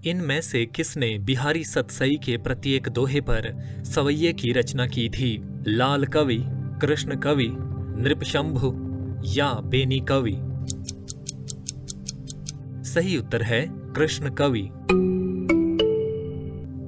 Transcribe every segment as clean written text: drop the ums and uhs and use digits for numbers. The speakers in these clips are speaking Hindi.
इनमें से किसने बिहारी सतसई के प्रत्येक दोहे पर सवैये की रचना की थी? लाल कवि, कृष्ण कवि, नृपशंभु या बेनी कवि? सही उत्तर है कृष्ण कवि।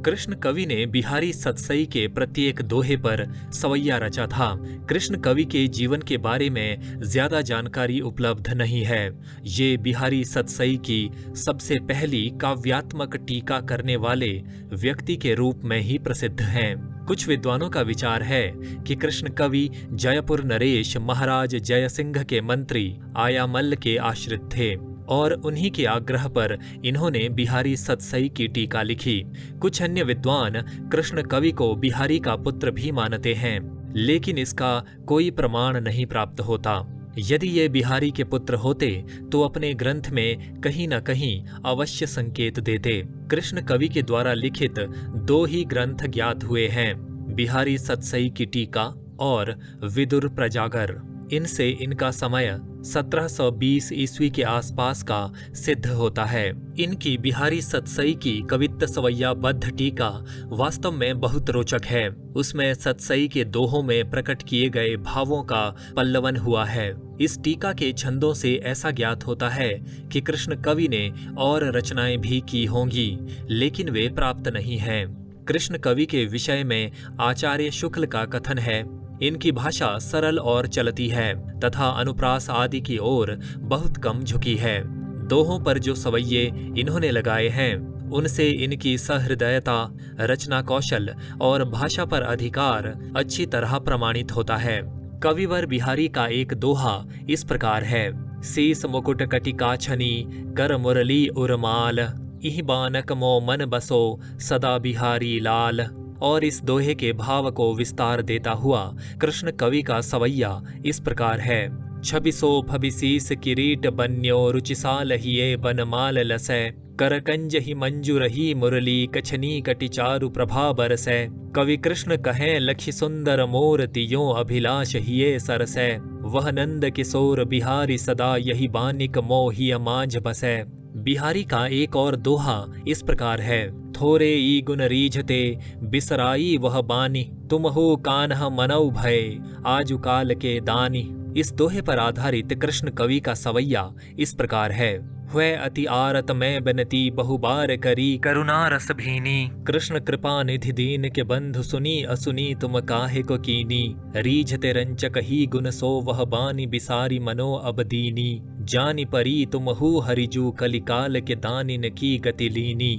कृष्ण कवि ने बिहारी सतसई के प्रत्येक दोहे पर सवैया रचा था। कृष्ण कवि के जीवन के बारे में ज्यादा जानकारी उपलब्ध नहीं है। ये बिहारी सतसई की सबसे पहली काव्यात्मक टीका करने वाले व्यक्ति के रूप में ही प्रसिद्ध हैं। कुछ विद्वानों का विचार है कि कृष्ण कवि जयपुर नरेश महाराज जयसिंह के मंत्री आयामल्ल के आश्रित थे और उन्हीं के आग्रह पर इन्होंने बिहारी सतसई की टीका लिखी। कुछ अन्य विद्वान कृष्ण कवि को बिहारी का पुत्र भी मानते हैं, लेकिन इसका कोई प्रमाण नहीं प्राप्त होता। यदि ये बिहारी के पुत्र होते तो अपने ग्रंथ में कहीं न कहीं अवश्य संकेत देते। कृष्ण कवि के द्वारा लिखित दो ही ग्रंथ ज्ञात हुए हैं, बिहारी सतसई की टीका और विदुर प्रजागर। इनसे इनका समय 1720 ईस्वी के आसपास का सिद्ध होता है। इनकी बिहारी सतसई की कवित्त सवैयाबद्ध टीका वास्तव में बहुत रोचक है। उसमें सतसई के दोहों में प्रकट किए गए भावों का पल्लवन हुआ है। इस टीका के छंदों से ऐसा ज्ञात होता है कि कृष्ण कवि ने और रचनाएं भी की होंगी, लेकिन वे प्राप्त नहीं हैं। कृष्ण कवि के विषय में आचार्य शुक्ल का कथन है, इनकी भाषा सरल और चलती है तथा अनुप्रास आदि की ओर बहुत कम झुकी है। दोहों पर जो सवैये इन्होंने लगाए हैं उनसे इनकी सहृदयता, रचना कौशल और भाषा पर अधिकार अच्छी तरह प्रमाणित होता है। कविवर बिहारी का एक दोहा इस प्रकार है, शीस मुकुट कटिकाछनी कर मुरली उर्माल, इह बानक मो मन बसो सदा बिहारी लाल। और इस दोहे के भाव को विस्तार देता हुआ कृष्ण कवि का सवैया इस प्रकार है, छबिसो फबिसीस किरीट बन्यो रुचिसाल हिये बनमाल लसै, करकंज ही मंजू रही मुरली कछनी कटिचारु प्रभा बरसै, कवि कृष्ण कहें लखि सुंदर मोर तियों अभिलाष हिये सरसै, वह नंद किशोर बिहारी सदा यही बानिक मोहिय मांझ बसै। बिहारी का एक और दोहा इस प्रकार है, थोरे ई गुण रीझते बिसराई वह बानी, तुम हो कान्ह मनौ भय आजु काल के दानी। इस दोहे पर आधारित कृष्ण कवि का सवैया इस प्रकार है, हुए अति आरत में बनती बहुबार करी करुणा रस भीनी, कृष्ण कृपा निधि दीन के बंधु सुनी असुनी तुम काहे को कीनी, रीझते रंचक ही गुण सो वह बानी बिसारी मनो अब दीनी, जानी परी तुम हु हरिजू कलिकाल के दानिन की गति लीनी।